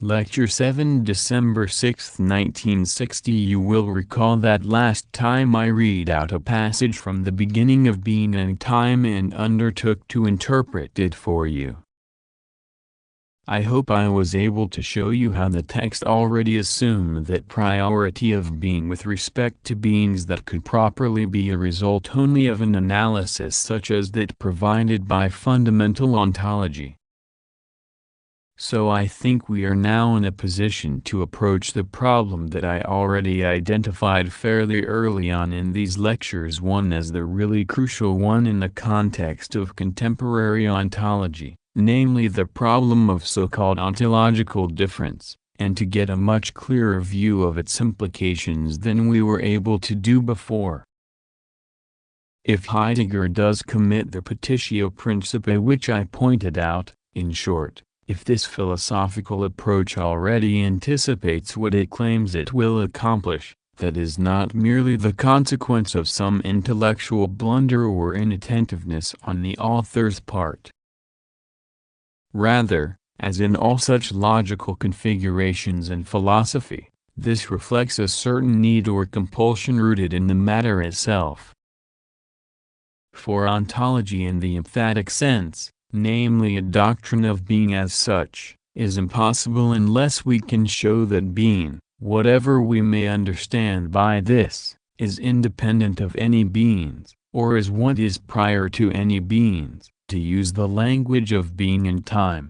Lecture 7, December 6, 1960. You will recall that last time I read out a passage from the beginning of Being and Time and undertook to interpret it for you. I hope I was able to show you how the text already assumed that priority of being with respect to beings that could properly be a result only of an analysis such as that provided by fundamental ontology. So I think we are now in a position to approach the problem that I already identified fairly early on in these lectures, one as the really crucial one in the context of contemporary ontology, namely the problem of so-called ontological difference, and to get a much clearer view of its implications than we were able to do before. If Heidegger does commit the petitio principia which I pointed out, in short, if this philosophical approach already anticipates what it claims it will accomplish, that is not merely the consequence of some intellectual blunder or inattentiveness on the author's part. Rather, as in all such logical configurations in philosophy, this reflects a certain need or compulsion rooted in the matter itself. For ontology in the emphatic sense, namely a doctrine of being as such, is impossible unless we can show that being, whatever we may understand by this, is independent of any beings, or is what is prior to any beings, to use the language of being and time.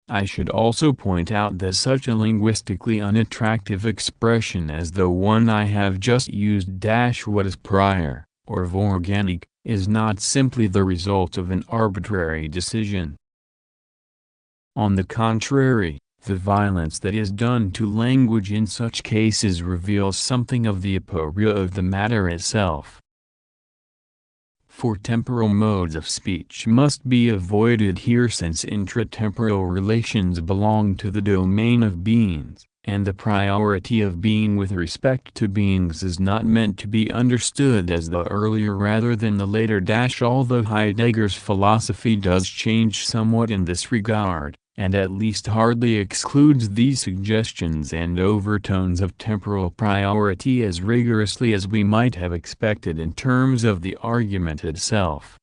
I should also point out that such a linguistically unattractive expression as the one I have just used - what is prior, or vorganic, is not simply the result of an arbitrary decision. On the contrary, the violence that is done to language in such cases reveals something of the aporia of the matter itself. For temporal modes of speech must be avoided here since intratemporal relations belong to the domain of beings, and the priority of being with respect to beings is not meant to be understood as the earlier rather than the later - although Heidegger's philosophy does change somewhat in this regard, and at least hardly excludes these suggestions and overtones of temporal priority as rigorously as we might have expected in terms of the argument itself.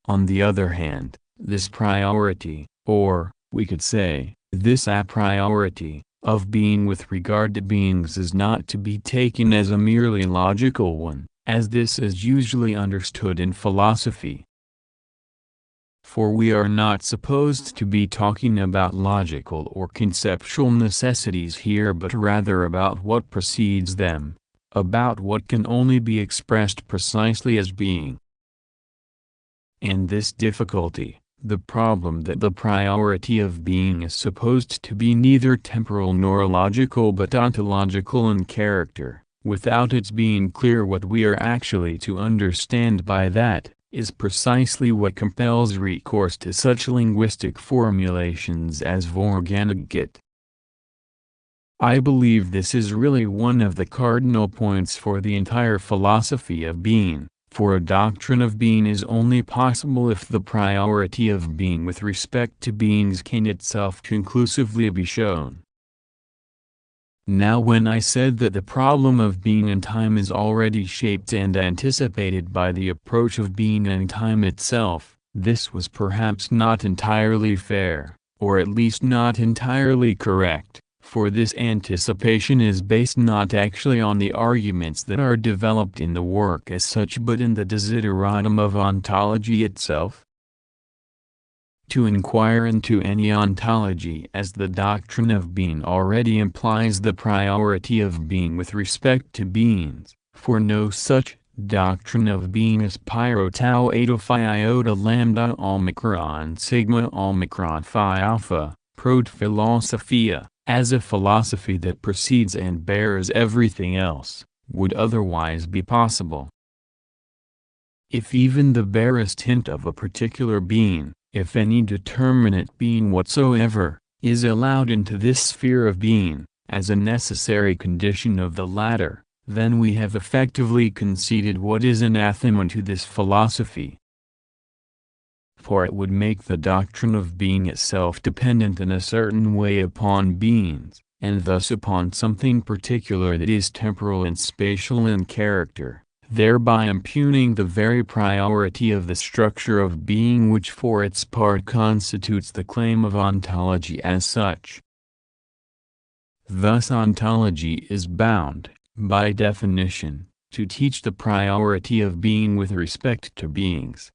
On the other hand, this priority, or, we could say, this a priority, of being with regard to beings is not to be taken as a merely logical one, as this is usually understood in philosophy. For we are not supposed to be talking about logical or conceptual necessities here but rather about what precedes them, about what can only be expressed precisely as being. And this difficulty, the problem that the priority of being is supposed to be neither temporal nor logical but ontological in character, without its being clear what we are actually to understand by that, is precisely what compels recourse to such linguistic formulations as vorganigkeit. I believe this is really one of the cardinal points for the entire philosophy of being, for a doctrine of being is only possible if the priority of being with respect to beings can itself conclusively be shown. Now when I said that the problem of being and time is already shaped and anticipated by the approach of being and time itself, this was perhaps not entirely fair, or at least not entirely correct, for this anticipation is based not actually on the arguments that are developed in the work as such but in the desideratum of ontology itself. To inquire into any ontology as the doctrine of being already implies the priority of being with respect to beings, for no such doctrine of being is pyro tau eta phi iota lambda omicron sigma omicron phi alpha, prot philosophia, as a philosophy that precedes and bears everything else, would otherwise be possible. If even the barest hint of a particular being, if any determinate being whatsoever, is allowed into this sphere of being, as a necessary condition of the latter, then we have effectively conceded what is anathema to this philosophy. for it would make the doctrine of being itself dependent in a certain way upon beings, and thus upon something particular that is temporal and spatial in character, thereby impugning the very priority of the structure of being which for its part constitutes the claim of ontology as such. Thus ontology is bound, by definition, to teach the priority of being with respect to beings.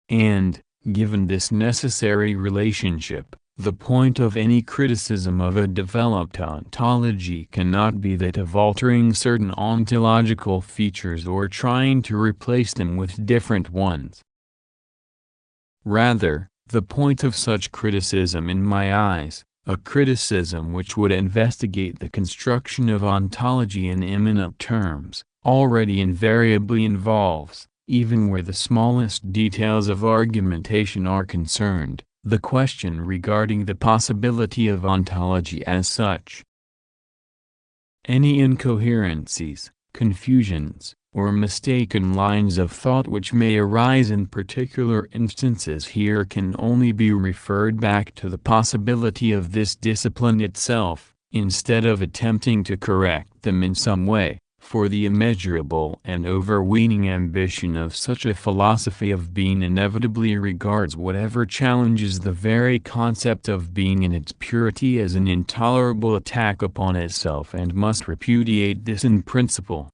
And, given this necessary relationship, the point of any criticism of a developed ontology cannot be that of altering certain ontological features or trying to replace them with different ones. Rather, the point of such criticism in my eyes, a criticism which would investigate the construction of ontology in immanent terms, already invariably involves, even where the smallest details of argumentation are concerned, the question regarding the possibility of ontology as such. Any incoherencies, confusions, or mistaken lines of thought which may arise in particular instances here can only be referred back to the possibility of this discipline itself, instead of attempting to correct them in some way, for the immeasurable and overweening ambition of such a philosophy of being inevitably regards whatever challenges the very concept of being in its purity as an intolerable attack upon itself and must repudiate this in principle.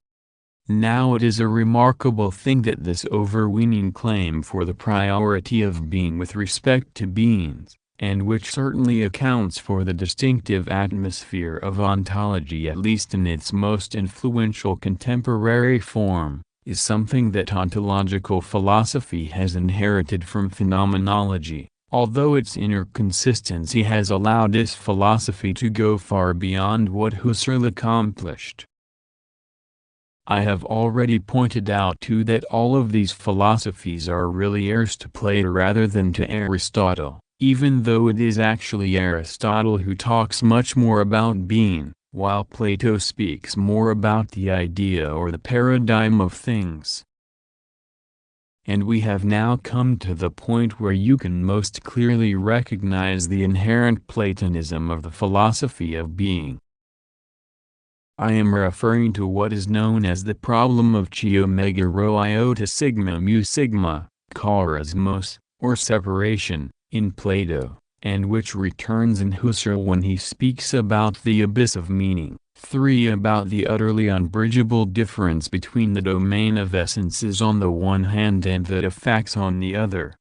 Now it is a remarkable thing that this overweening claim for the priority of being with respect to beings, and which certainly accounts for the distinctive atmosphere of ontology at least in its most influential contemporary form, is something that ontological philosophy has inherited from phenomenology, although its inner consistency has allowed this philosophy to go far beyond what Husserl accomplished. I have already pointed out too that all of these philosophies are really heirs to Plato rather than to Aristotle, even though it is actually Aristotle who talks much more about being, while Plato speaks more about the idea or the paradigm of things. And we have now come to the point where you can most clearly recognize the inherent Platonism of the philosophy of being. I am referring to what is known as the problem of chi omega rho iota sigma mu sigma, charismos, or separation, in Plato, and which returns in Husserl when he speaks about the abyss of meaning. 3. About the utterly unbridgeable difference between the domain of essences on the one hand and that of facts on the other.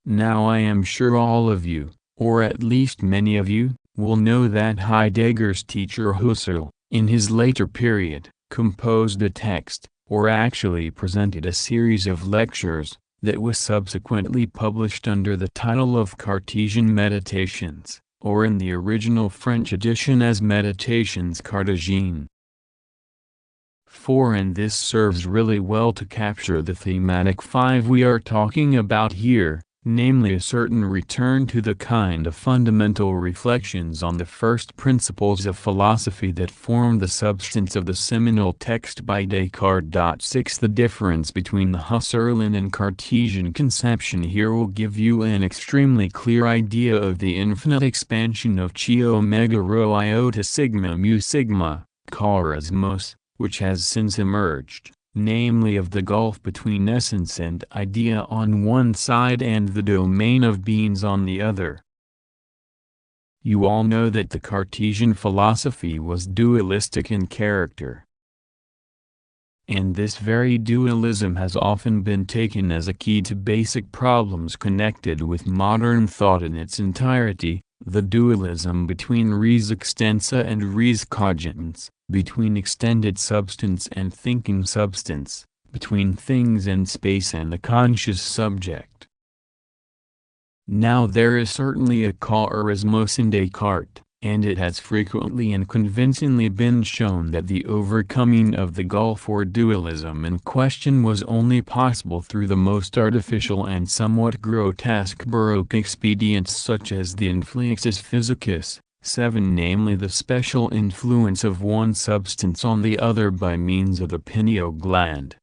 Now I am sure all of you, or at least many of you, will know that Heidegger's teacher Husserl, in his later period, composed a text, or actually presented a series of lectures, that was subsequently published under the title of Cartesian Meditations, or in the original French edition as Méditations Cartésiennes. 4. And this serves really well to capture the thematic 5 we are talking about here, namely a certain return to the kind of fundamental reflections on the first principles of philosophy that form the substance of the seminal text by Descartes. 6. The difference between the Husserlian and Cartesian conception here will give you an extremely clear idea of the infinite expansion of chi omega rho iota sigma mu sigma, charismos, which has since emerged, namely of the gulf between essence and idea on one side and the domain of beings on the other. You all know that the Cartesian philosophy was dualistic in character. And this very dualism has often been taken as a key to basic problems connected with modern thought in its entirety, the dualism between res extensa and res cogitans, between extended substance and thinking substance, between things and space and the conscious subject. Now there is certainly a charismos in Descartes, and it has frequently and convincingly been shown that the overcoming of the gulf or dualism in question was only possible through the most artificial and somewhat grotesque Baroque expedients such as the influxus physicus. 7. Namely the special influence of one substance on the other by means of the pineal gland.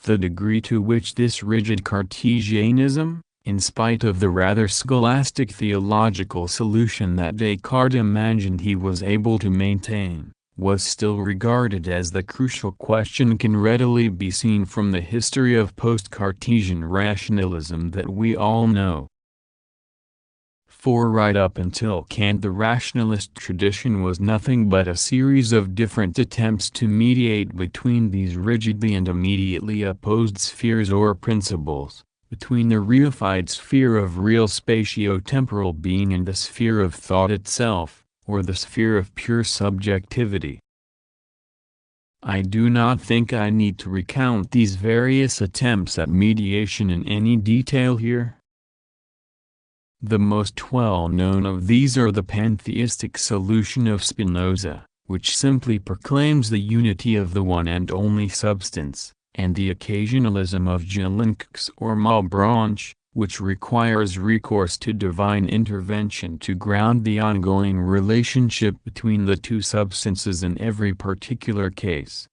The degree to which this rigid Cartesianism, in spite of the rather scholastic theological solution that Descartes imagined he was able to maintain, was still regarded as the crucial question can readily be seen from the history of post-Cartesian rationalism that we all know. For right up until Kant, the rationalist tradition was nothing but a series of different attempts to mediate between these rigidly and immediately opposed spheres or principles, between the reified sphere of real spatio-temporal being and the sphere of thought itself, or the sphere of pure subjectivity. I do not think I need to recount these various attempts at mediation in any detail here. The most well-known of these are the pantheistic solution of Spinoza, which simply proclaims the unity of the one and only substance, and the occasionalism of Dialectics or Malebranche, which requires recourse to divine intervention to ground the ongoing relationship between the two substances in every particular case.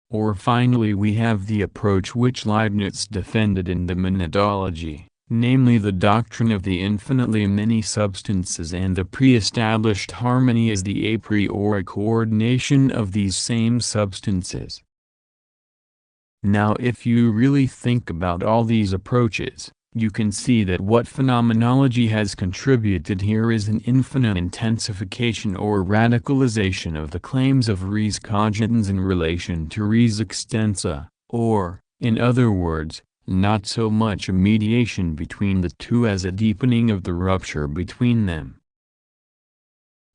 Or finally we have the approach which Leibniz defended in the Monadology, namely the doctrine of the infinitely many substances and the pre-established harmony as the a priori coordination of these same substances. Now if you really think about all these approaches, you can see that what phenomenology has contributed here is an infinite intensification or radicalization of the claims of res cogitans in relation to res extensa, or, in other words, not so much a mediation between the two as a deepening of the rupture between them.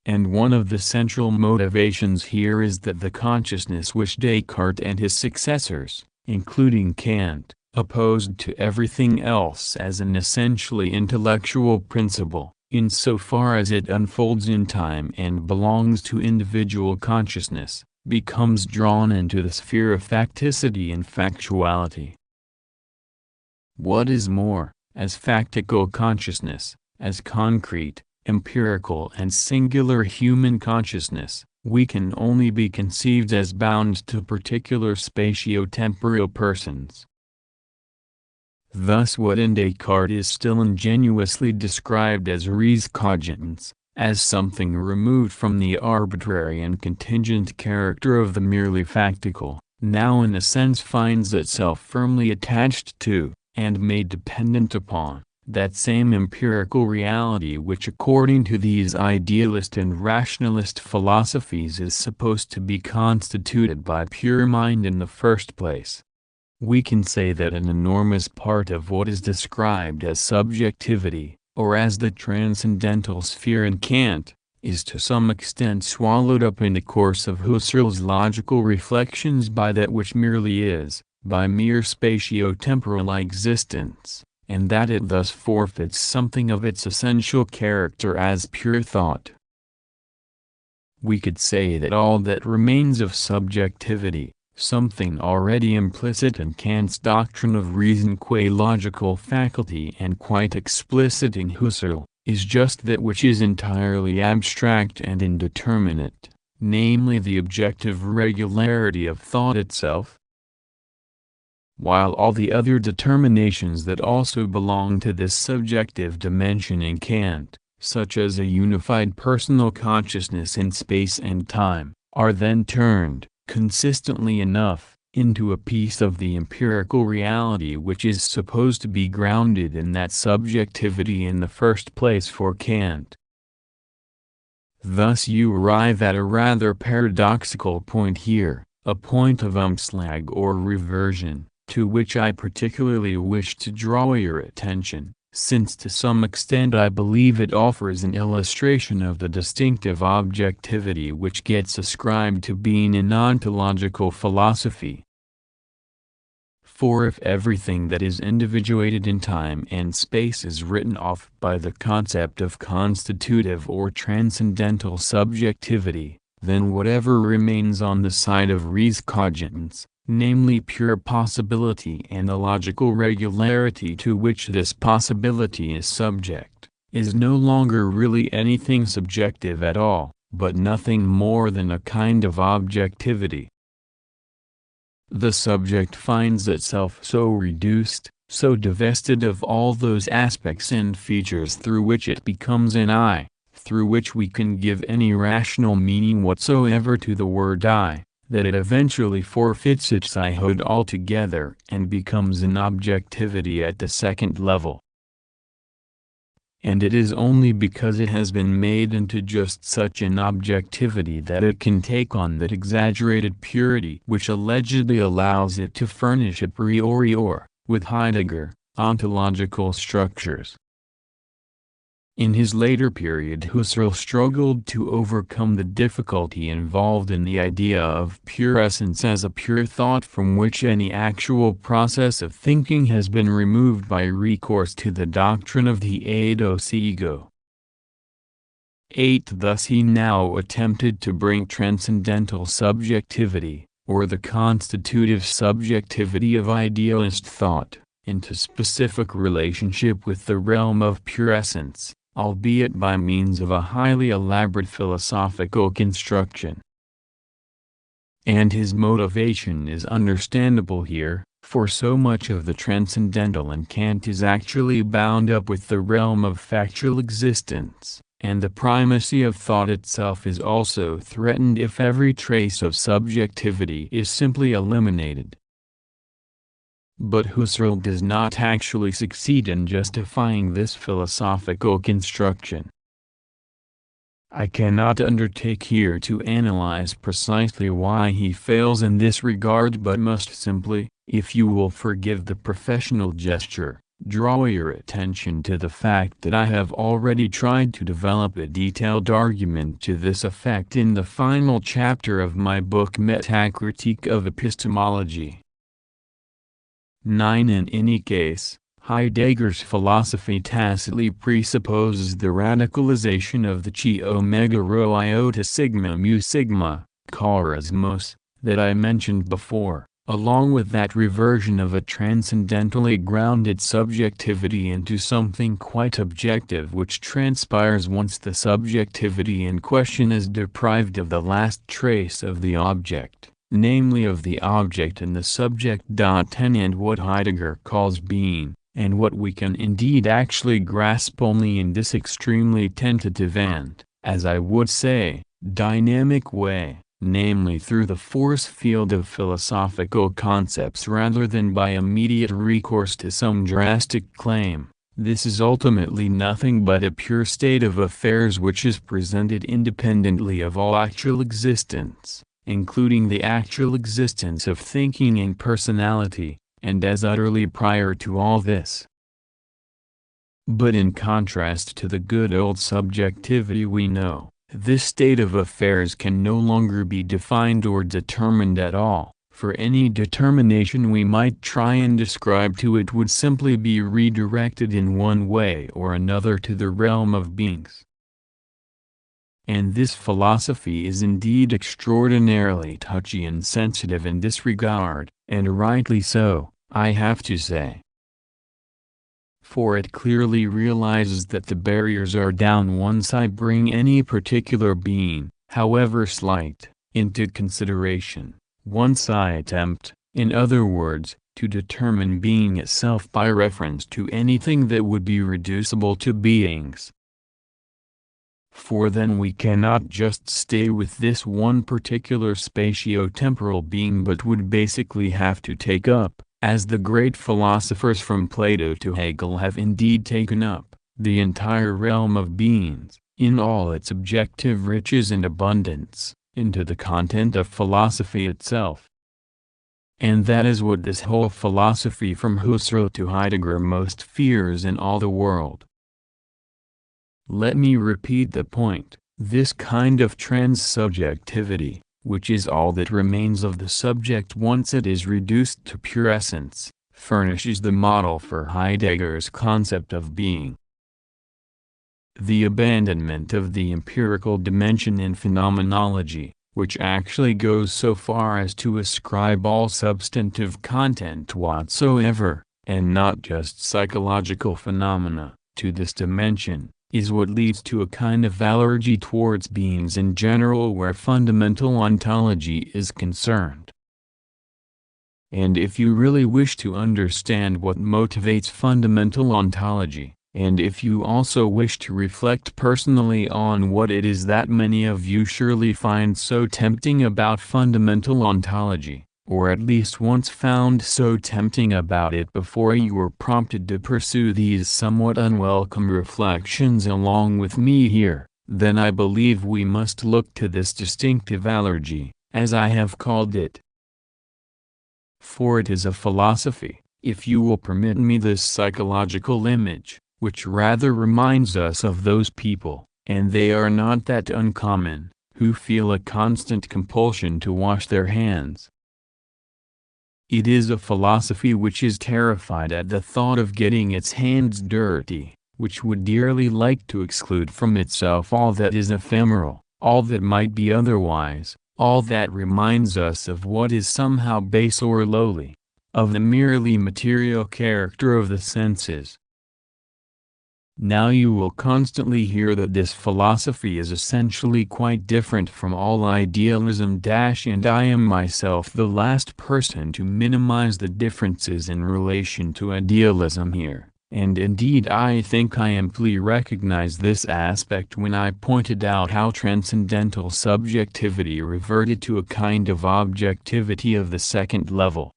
And one of the central motivations here is that the consciousness which Descartes and his successors, including Kant, opposed to everything else as an essentially intellectual principle, insofar as it unfolds in time and belongs to individual consciousness, becomes drawn into the sphere of facticity and factuality. What is more, as factical consciousness, as concrete, empirical and singular human consciousness, we can only be conceived as bound to particular spatio-temporal persons. Thus what in Descartes is still ingenuously described as res cogitans, as something removed from the arbitrary and contingent character of the merely factical, now in a sense finds itself firmly attached to, and made dependent upon, that same empirical reality which according to these idealist and rationalist philosophies is supposed to be constituted by pure mind in the first place. We can say that an enormous part of what is described as subjectivity, or as the transcendental sphere in Kant, is to some extent swallowed up in the course of Husserl's logical reflections by that which merely is, by mere spatio-temporal existence, and that it thus forfeits something of its essential character as pure thought. We could say that all that remains of subjectivity, something already implicit in Kant's doctrine of reason qua logical faculty and quite explicit in Husserl, is just that which is entirely abstract and indeterminate, namely the objective regularity of thought itself. While all the other determinations that also belong to this subjective dimension in Kant, such as a unified personal consciousness in space and time, are then turned, consistently enough, into a piece of the empirical reality which is supposed to be grounded in that subjectivity in the first place for Kant. Thus you arrive at a rather paradoxical point here, a point of umslag or reversion, to which I particularly wish to draw your attention, since to some extent I believe it offers an illustration of the distinctive objectivity which gets ascribed to being in ontological philosophy. For if everything that is individuated in time and space is written off by the concept of constitutive or transcendental subjectivity, then whatever remains on the side of res cogitans, namely pure possibility and the logical regularity to which this possibility is subject, is no longer really anything subjective at all, but nothing more than a kind of objectivity. The subject finds itself so reduced, so divested of all those aspects and features through which it becomes an I, through which we can give any rational meaning whatsoever to the word I, that it eventually forfeits its I-hood altogether and becomes an objectivity at the second level. And it is only because it has been made into just such an objectivity that it can take on that exaggerated purity which allegedly allows it to furnish a priori or, with Heidegger, ontological structures. In his later period Husserl struggled to overcome the difficulty involved in the idea of pure essence as a pure thought from which any actual process of thinking has been removed by recourse to the doctrine of the eidos ego. 8. Thus he now attempted to bring transcendental subjectivity, or the constitutive subjectivity of idealist thought, into specific relationship with the realm of pure essence, albeit by means of a highly elaborate philosophical construction. And his motivation is understandable here, for so much of the transcendental in Kant is actually bound up with the realm of factual existence, and the primacy of thought itself is also threatened if every trace of subjectivity is simply eliminated. But Husserl does not actually succeed in justifying this philosophical construction. I cannot undertake here to analyze precisely why he fails in this regard, but must simply, if you will forgive the professional gesture, draw your attention to the fact that I have already tried to develop a detailed argument to this effect in the final chapter of my book Metacritique of Epistemology. 9. In any case, Heidegger's philosophy tacitly presupposes the radicalization of the chi omega rho iota sigma mu sigma, charismos, that I mentioned before, along with that reversion of a transcendentally grounded subjectivity into something quite objective which transpires once the subjectivity in question is deprived of the last trace of the object, namely of the object and the subject. 10. And what Heidegger calls being, and what we can indeed actually grasp only in this extremely tentative and, as I would say, dynamic way, namely through the force field of philosophical concepts rather than by immediate recourse to some drastic claim, this is ultimately nothing but a pure state of affairs which is presented independently of all actual existence, including the actual existence of thinking and personality, and as utterly prior to all this. But in contrast to the good old subjectivity we know, this state of affairs can no longer be defined or determined at all, for any determination we might try and ascribe to it would simply be redirected in one way or another to the realm of beings. And this philosophy is indeed extraordinarily touchy and sensitive in this regard, and rightly so, I have to say. For it clearly realizes that the barriers are down once I bring any particular being, however slight, into consideration, once I attempt, in other words, to determine being itself by reference to anything that would be reducible to beings. For then we cannot just stay with this one particular spatio-temporal being but would basically have to take up, as the great philosophers from Plato to Hegel have indeed taken up, the entire realm of beings, in all its objective riches and abundance, into the content of philosophy itself. And that is what this whole philosophy from Husserl to Heidegger most fears in all the world. Let me repeat the point: this kind of transsubjectivity, which is all that remains of the subject once it is reduced to pure essence, furnishes the model for Heidegger's concept of being. The abandonment of the empirical dimension in phenomenology, which actually goes so far as to ascribe all substantive content whatsoever, and not just psychological phenomena, to this dimension, is what leads to a kind of allergy towards beings in general where fundamental ontology is concerned. And if you really wish to understand what motivates fundamental ontology, and if you also wish to reflect personally on what it is that many of you surely find so tempting about fundamental ontology, or at least once found so tempting about it before you were prompted to pursue these somewhat unwelcome reflections along with me here, then I believe we must look to this distinctive allergy, as I have called it. For it is a philosophy, if you will permit me this psychological image, which rather reminds us of those people, and they are not that uncommon, who feel a constant compulsion to wash their hands. It is a philosophy which is terrified at the thought of getting its hands dirty, which would dearly like to exclude from itself all that is ephemeral, all that might be otherwise, all that reminds us of what is somehow base or lowly, of the merely material character of the senses. Now you will constantly hear that this philosophy is essentially quite different from all idealism and I am myself the last person to minimize the differences in relation to idealism here, and indeed I think I amply recognize this aspect when I pointed out how transcendental subjectivity reverted to a kind of objectivity of the second level.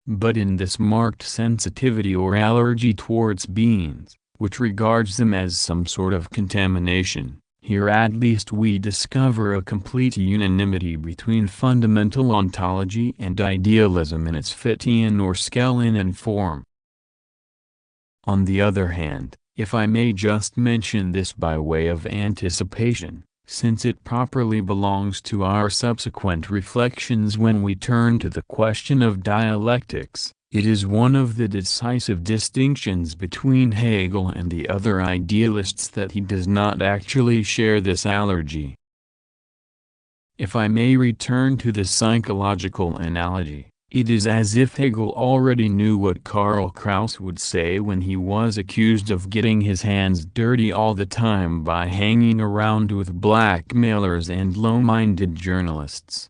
But in this marked sensitivity or allergy towards beings, which regards them as some sort of contamination, here at least we discover a complete unanimity between fundamental ontology and idealism in its Fittian or Skelenan form. On the other hand, if I may just mention this by way of anticipation, since it properly belongs to our subsequent reflections when we turn to the question of dialectics, it is one of the decisive distinctions between Hegel and the other idealists that he does not actually share this allergy. If I may return to the psychological analogy, it is as if Hegel already knew what Karl Kraus would say when he was accused of getting his hands dirty all the time by hanging around with blackmailers and low-minded journalists.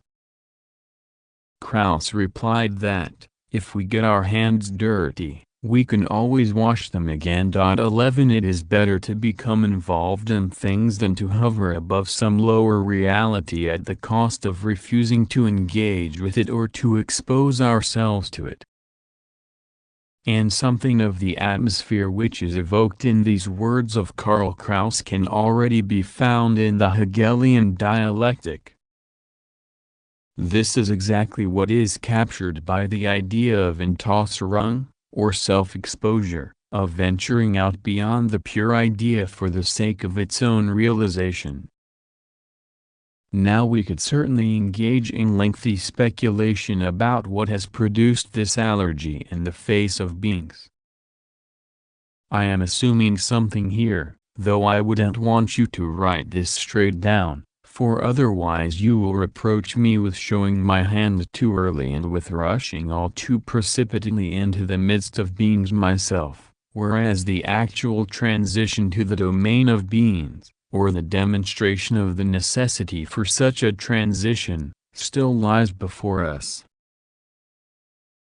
Kraus replied that, if we get our hands dirty, we can always wash them again. 11 It is better to become involved in things than to hover above some lower reality at the cost of refusing to engage with it or to expose ourselves to it. And something of the atmosphere which is evoked in these words of Karl Kraus can already be found in the Hegelian dialectic. This is exactly what is captured by the idea of Entäußerung, or self-exposure, of venturing out beyond the pure idea for the sake of its own realization. Now we could certainly engage in lengthy speculation about what has produced this allergy in the face of beings. I am assuming something here, though I wouldn't want you to write this straight down, for otherwise you will reproach me with showing my hand too early and with rushing all too precipitately into the midst of beings myself, whereas the actual transition to the domain of beings, or the demonstration of the necessity for such a transition, still lies before us.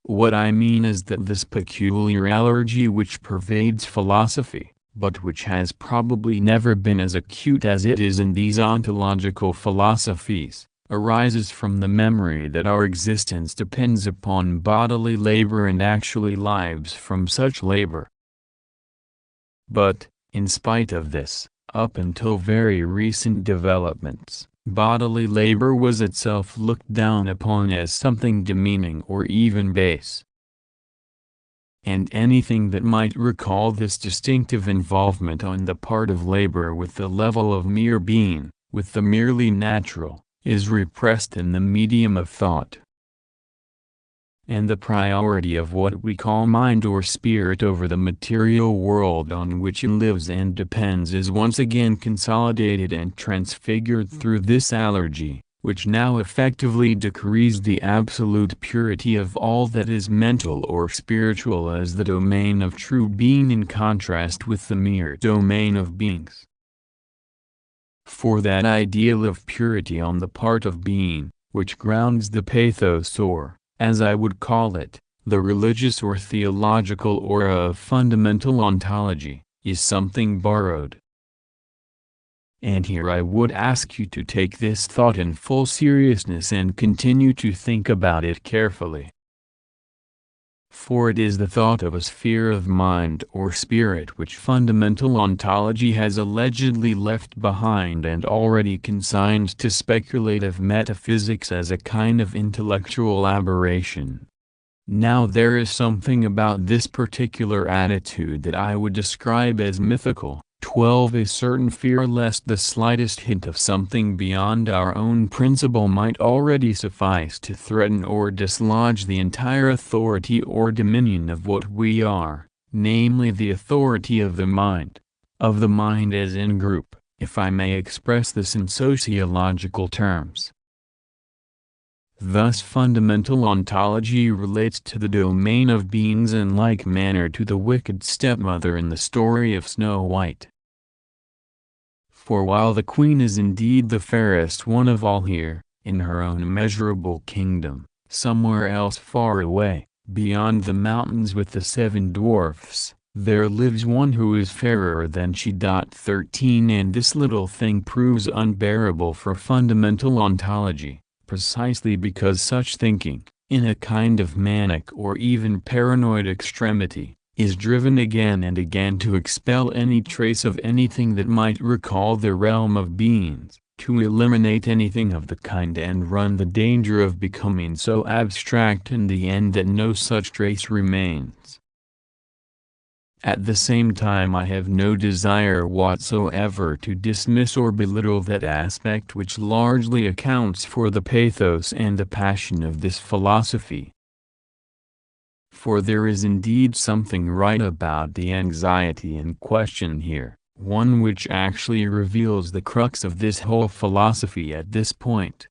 What I mean is that this peculiar allergy which pervades philosophy, but which has probably never been as acute as it is in these ontological philosophies, arises from the memory that our existence depends upon bodily labor and actually lives from such labor. But, in spite of this, up until very recent developments, bodily labor was itself looked down upon as something demeaning or even base. And anything that might recall this distinctive involvement on the part of labor with the level of mere being, with the merely natural, is repressed in the medium of thought. And the priority of what we call mind or spirit over the material world on which it lives and depends is once again consolidated and transfigured through this allergy, which now effectively decrees the absolute purity of all that is mental or spiritual as the domain of true being in contrast with the mere domain of beings. For that ideal of purity on the part of being, which grounds the pathos or, as I would call it, the religious or theological aura of fundamental ontology, is something borrowed. And here I would ask you to take this thought in full seriousness and continue to think about it carefully. For it is the thought of a sphere of mind or spirit which fundamental ontology has allegedly left behind and already consigned to speculative metaphysics as a kind of intellectual aberration. Now there is something about this particular attitude that I would describe as mythical. 12 A certain fear lest the slightest hint of something beyond our own principle might already suffice to threaten or dislodge the entire authority or dominion of what we are, namely the authority of the mind as in group, if I may express this in sociological terms. Thus fundamental ontology relates to the domain of beings in like manner to the wicked stepmother in the story of Snow White. For while the queen is indeed the fairest one of all here, in her own immeasurable kingdom, somewhere else far away, beyond the mountains with the 7 dwarfs, there lives one who is fairer than she. 13 And this little thing proves unbearable for fundamental ontology, precisely because such thinking, in a kind of manic or even paranoid extremity, is driven again and again to expel any trace of anything that might recall the realm of beings, to eliminate anything of the kind and run the danger of becoming so abstract in the end that no such trace remains. At the same time I have no desire whatsoever to dismiss or belittle that aspect which largely accounts for the pathos and the passion of this philosophy. For there is indeed something right about the anxiety in question here, one which actually reveals the crux of this whole philosophy at this point.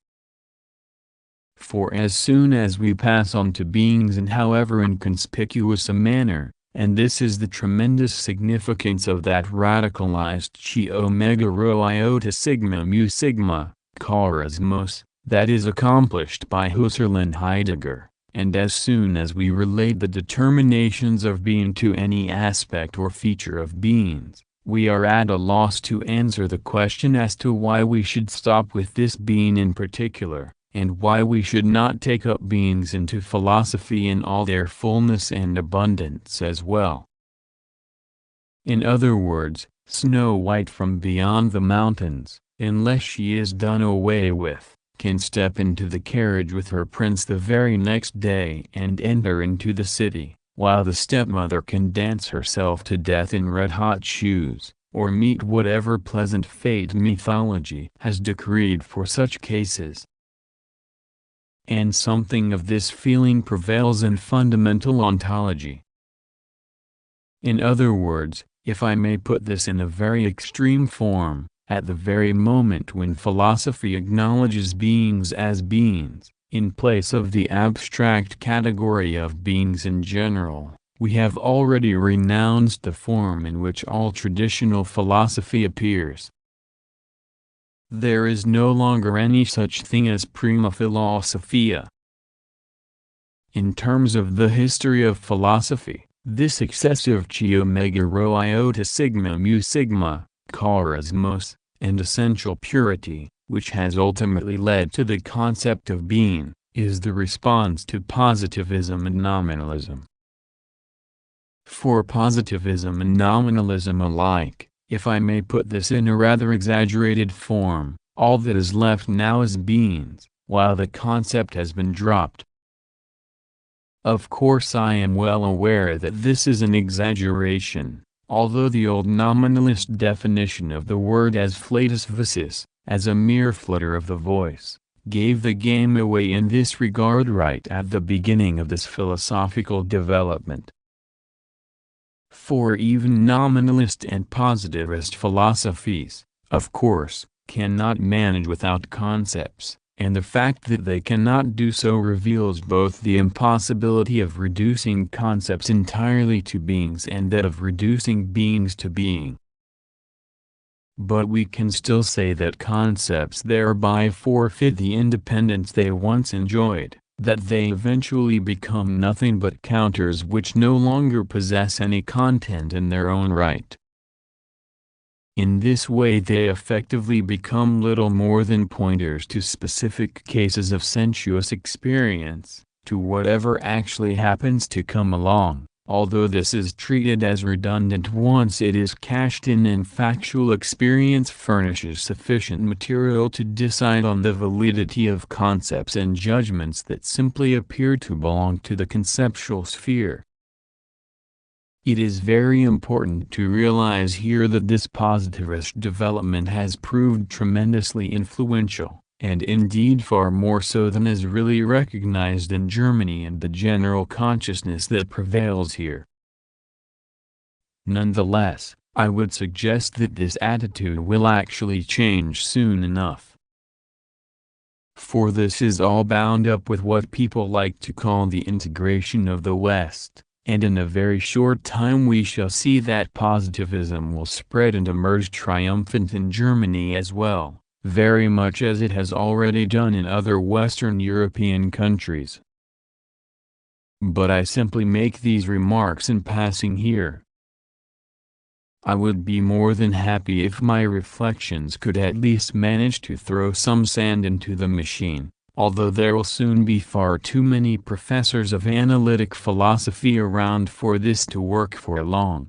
For as soon as we pass on to beings in however inconspicuous a manner, and this is the tremendous significance of that radicalized chi omega rho iota sigma mu sigma, charismos, that is accomplished by Husserl and Heidegger, and as soon as we relate the determinations of being to any aspect or feature of beings, we are at a loss to answer the question as to why we should stop with this being in particular, and why we should not take up beings into philosophy in all their fullness and abundance as well. In other words, Snow White from beyond the mountains, unless she is done away with, can step into the carriage with her prince the very next day and enter into the city, while the stepmother can dance herself to death in red-hot shoes, or meet whatever pleasant fate mythology has decreed for such cases. And something of this feeling prevails in fundamental ontology. In other words, if I may put this in a very extreme form, at the very moment when philosophy acknowledges beings as beings, in place of the abstract category of beings in general, we have already renounced the form in which all traditional philosophy appears. There is no longer any such thing as prima philosophia. In terms of the history of philosophy, this excessive chi omega rho iota sigma mu sigma, charismos, and essential purity, which has ultimately led to the concept of being, is the response to positivism and nominalism. For positivism and nominalism alike, if I may put this in a rather exaggerated form, all that is left now is beings, while the concept has been dropped. Of course I am well aware that this is an exaggeration, although the old nominalist definition of the word as flatus vocis, as a mere flutter of the voice, gave the game away in this regard right at the beginning of this philosophical development. For even nominalist and positivist philosophies, of course, cannot manage without concepts, and the fact that they cannot do so reveals both the impossibility of reducing concepts entirely to beings and that of reducing beings to being. But we can still say that concepts thereby forfeit the independence they once enjoyed, that they eventually become nothing but counters which no longer possess any content in their own right. In this way they effectively become little more than pointers to specific cases of sensuous experience, to whatever actually happens to come along, although this is treated as redundant once it is cashed in and factual experience furnishes sufficient material to decide on the validity of concepts and judgments that simply appear to belong to the conceptual sphere. It is very important to realize here that this positivist development has proved tremendously influential, and indeed far more so than is really recognized in Germany and the general consciousness that prevails here. Nonetheless, I would suggest that this attitude will actually change soon enough. For this is all bound up with what people like to call the integration of the West. And in a very short time we shall see that positivism will spread and emerge triumphant in Germany as well, very much as it has already done in other Western European countries. But I simply make these remarks in passing here. I would be more than happy if my reflections could at least manage to throw some sand into the machine, although there will soon be far too many professors of analytic philosophy around for this to work for long.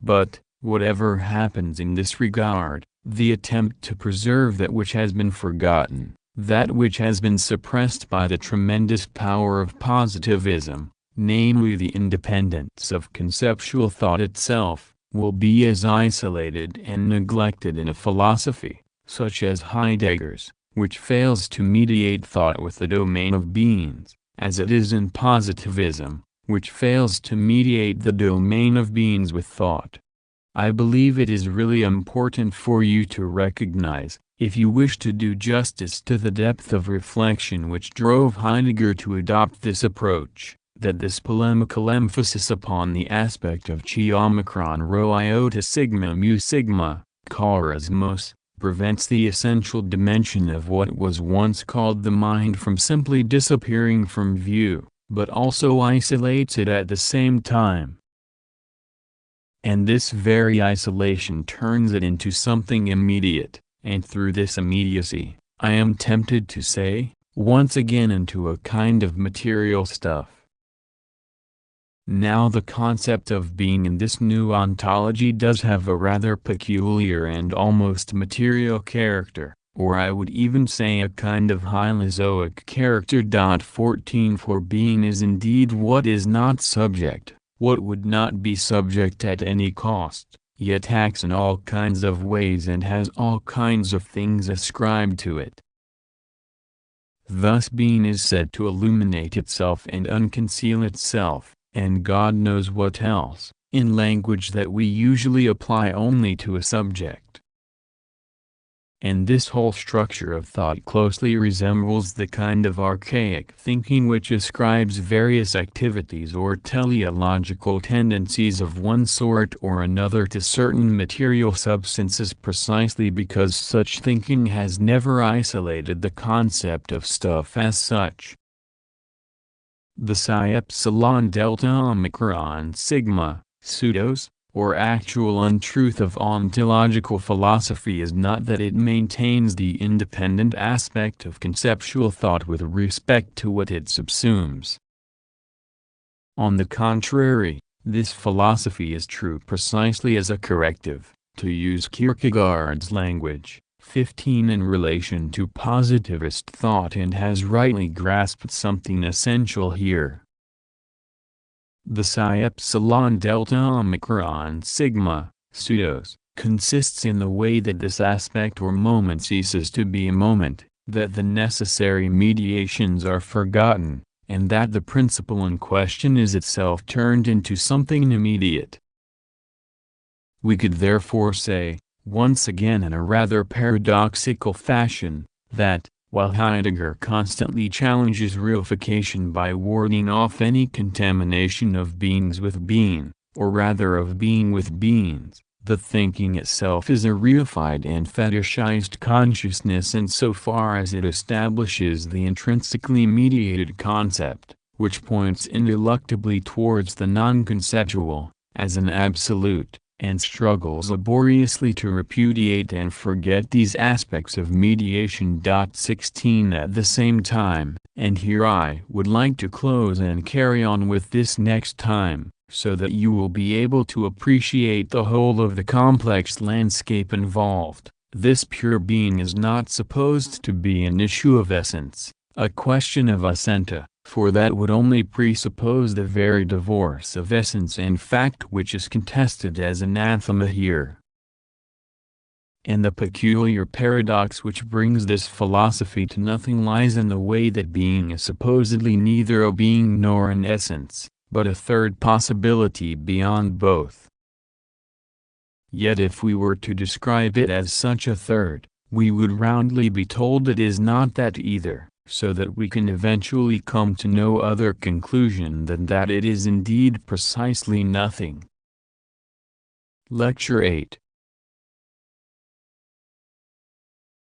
But, whatever happens in this regard, the attempt to preserve that which has been forgotten, that which has been suppressed by the tremendous power of positivism, namely the independence of conceptual thought itself, will be as isolated and neglected in a philosophy, such as Heidegger's, which fails to mediate thought with the domain of beings, as it is in positivism, which fails to mediate the domain of beings with thought. I believe it is really important for you to recognize, if you wish to do justice to the depth of reflection which drove Heidegger to adopt this approach, that this polemical emphasis upon the aspect of chi omicron rho iota sigma mu sigma, charismos, prevents the essential dimension of what was once called the mind from simply disappearing from view, but also isolates it at the same time. And this very isolation turns it into something immediate, and through this immediacy, I am tempted to say, once again into a kind of material stuff. Now the concept of being in this new ontology does have a rather peculiar and almost material character, or I would even say a kind of hylozoic character. 14 For being is indeed what is not subject, what would not be subject at any cost, yet acts in all kinds of ways and has all kinds of things ascribed to it. Thus being is said to illuminate itself and unconceal itself, and God knows what else, in language that we usually apply only to a subject. And this whole structure of thought closely resembles the kind of archaic thinking which ascribes various activities or teleological tendencies of one sort or another to certain material substances precisely because such thinking has never isolated the concept of stuff as such. The psi epsilon delta omicron sigma, pseudos, or actual untruth of ontological philosophy is not that it maintains the independent aspect of conceptual thought with respect to what it subsumes. On the contrary, this philosophy is true precisely as a corrective, to use Kierkegaard's language, 15 in relation to positivist thought, and has rightly grasped something essential here. The psi epsilon delta omicron sigma, pseudos, consists in the way that this aspect or moment ceases to be a moment, that the necessary mediations are forgotten, and that the principle in question is itself turned into something immediate. We could therefore say, once again in a rather paradoxical fashion, that, while Heidegger constantly challenges reification by warding off any contamination of beings with being, or rather of being with beings, The thinking itself is a reified and fetishized consciousness insofar as it establishes the intrinsically mediated concept, which points ineluctably towards the non-conceptual, as an absolute, and struggles laboriously to repudiate and forget these aspects of mediation. 16 At the same time, and here I would like to close and carry on with this next time, so that you will be able to appreciate the whole of the complex landscape involved, this pure being is not supposed to be an issue of essence, a question of assenta, for that would only presuppose the very divorce of essence and fact which is contested as anathema here. And the peculiar paradox which brings this philosophy to nothing lies in the way that being is supposedly neither a being nor an essence, but a third possibility beyond both. Yet if we were to describe it as such a third, we would roundly be told it is not that either, so that we can eventually come to no other conclusion than that it is indeed precisely nothing. Lecture 8.